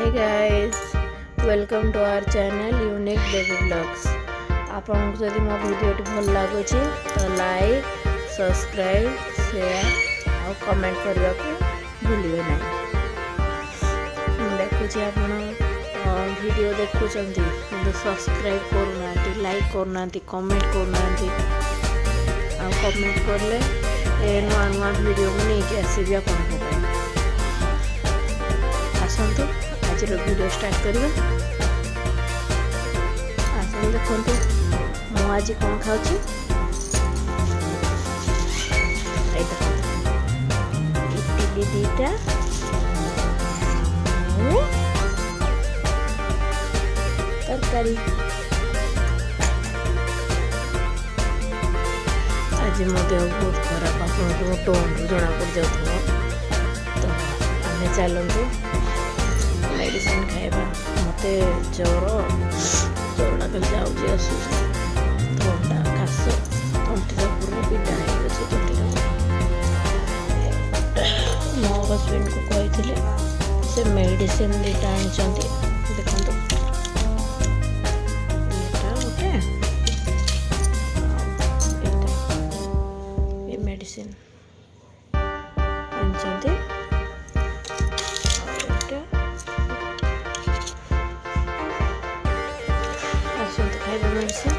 Hi guys, welcome to our channel unique baby vlogs. आपन को यदि मो वीडियो भल लगुच तो लाइक, सब्सक्राइब, शेयर और कमेंट करने को भूलिए ना। देखुची आपन वीडियो देखुचंती किंतु सब्सक्राइब करूना, लाइक करूना, कमेंट करूना। कमेंट करले नुआ नुआ वीडियो को नहीं आसबि आपन आसतु। आज वीडियो स्टार्ट करवा। आसन देखु मु आज कौन खाऊँ। इडली दीटा तरकारी। आज मो देह बहुत खराब, आपको टोन रू जना पड़ जाऊ। तो आम चलतु मेडिसिन खाइबा। मत ज्वरटा कल जाऊँगी आसूस थंडा खास तंटीर पूरा पीड़ा हो तंटीर। मो हजबैंड को कही से मेडिसिन दुटा आनी देखो गोटे मेडिसिन आनी खाइबा मेडिसिन।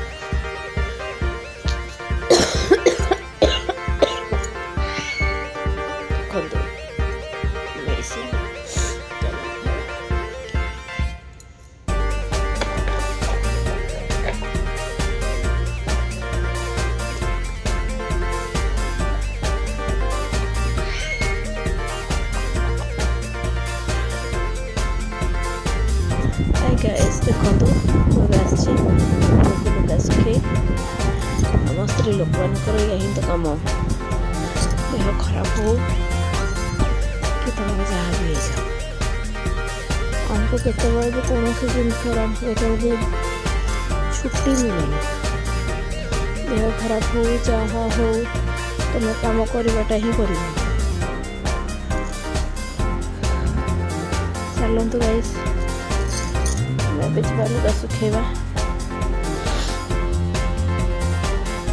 मेडिसिन गाइस देखो लुगा सुखे आम स्त्री लोक मानकर यही तो कम। देह खराब हो कि तुम जहाँ भी जाओ आमको केतवे भी कौन जिन छुट्टी मिले। देह खराब हो जहाँ हो तुम कम करवाटा ही कर। चलतु गाइस बेचवा लुगा सुखेबा।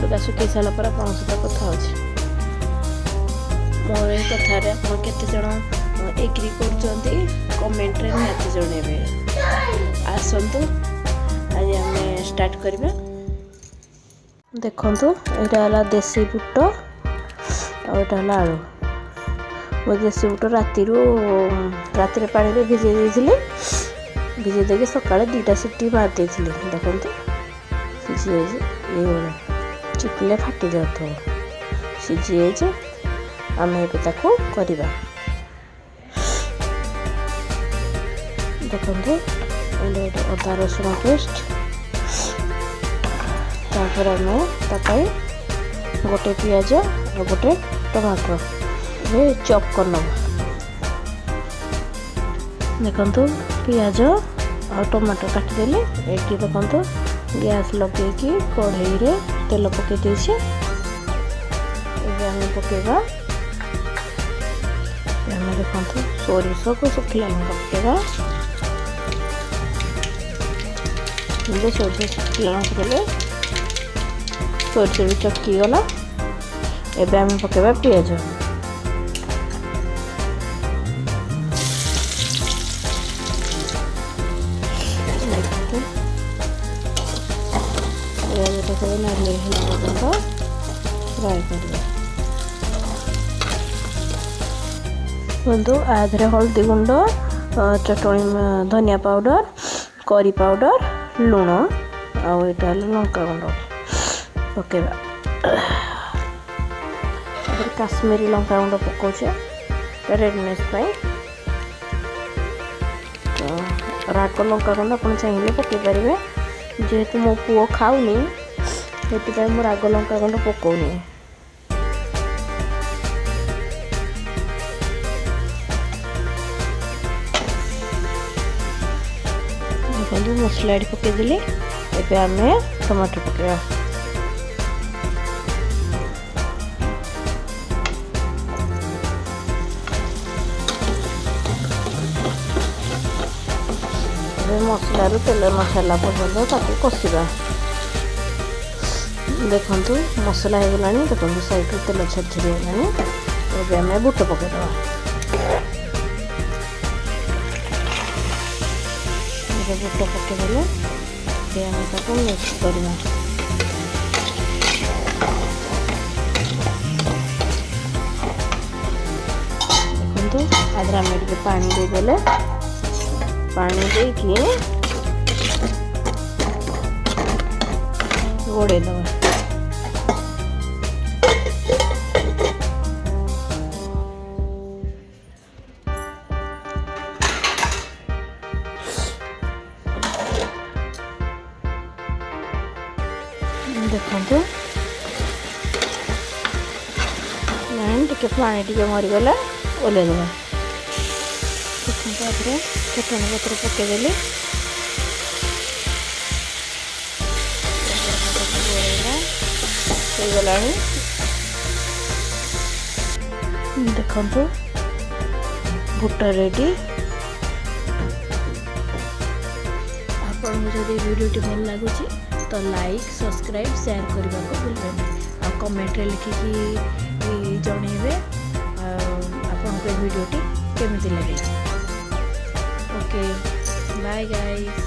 लुगा सुखै सारा पर आप सहित कथा हो मोर कथार केते जन एग्री कर कमेंट रे निहाती जणेबे। आसतु आज आम स्टार्ट करबा। देखंतु एटा हला देसी बुट और एटा हला आलू। वो देसी बुट राति पानी रे भिजे देइथिले। भिजे देके सकाଳେ 2टा सीटी मार देइथिले। देखंतु सिझी ये चिपले फाटी जातो। सिझी जे आम ताको करवा। देखंतु अदा रसुण पेस्ट तापर आम तापाई गोटे पियाज और गोटे टमाटर चॉप करना। देखंतु पियाज और टमाटर काटिदेले। ये देखो गैस लगे कढ़ई रे तेल पके देछे। आम पकेगा देखो सोरिष को सुखिला लंका पकेगा। सोरिष सुखिला लंका देले सोरिष भी चटकी गला। एबे आम पकेगा पियाज। नाली फ्राए कर आधे हल्दी गुंड, चटनी, धनिया पाउडर, करी पाउडर, लुण और यहाँ लंका गुंड पकेबा। काश्मीरी लंका गुंड पकाउछे रेडनेस पाई। तो राग लंका गुंड आप चाहिए पकई पारे। जेहेतु मो पुओ खाऊनी से मो राग लंका गुंड पकाउनी। देखो मसला पकईदेली। एबे आम टमाटर पकेबा। ଏବେ ମସଲାରୁ ତେଲ ନ ଛାଡ଼ିଲା ପର୍ଯ୍ୟନ୍ତ ତାକୁ କଷିବା। ଦେଖନ୍ତୁ ମସଲା ହେଇଗଲାଣି, ଦେଖନ୍ତୁ ସାଇଡ଼ରୁ ତେଲ ଛାଡ଼ି ଛାଡ଼ି ହେଇଗଲାଣି। ଏବେ ଆମେ ବୁଟ ପକାଇଦେବା। ଏବେ ବୁଟ ପକାଇଦେଲେ ଏବେ ଆମେ ତାକୁ ମିକ୍ସ କରିବା। ଦେଖନ୍ତୁ ଆଧିରେ ଆମେ ଟିକେ ପାଣି ଦେଇଦେଲେ, ପାଣି ଦେଇକି ଘୋଡ଼େଇ ଦେବା। ଦେଖନ୍ତୁ ନାଇଁ ଟିକେ ପାଣି ଟିକେ ମରିଗଲା, ଓହ୍ଲେଇଦେବା। ଦେଖନ୍ତୁ ତାପରେ ଚଟଣି ପତ୍ର ପକାଇଦେଲି। ହେଇଗଲାଣି। ଦେଖନ୍ତୁ ବୁଟ ରେଡ଼ି। ଆପଣଙ୍କୁ ଯଦି ଭିଡ଼ିଓଟି ଭଲ ଲାଗୁଛି ତ ଲାଇକ୍, ସବସ୍କ୍ରାଇବ୍, ସେୟାର କରିବାକୁ ଭୁଲିବେନି। ଆଉ କମେଣ୍ଟରେ ଲେଖିକି ଜଣେଇବେ ଆପଣଙ୍କୁ ଏ ଭିଡ଼ିଓଟି କେମିତି ଲାଗିଲା। Okay, bye guys.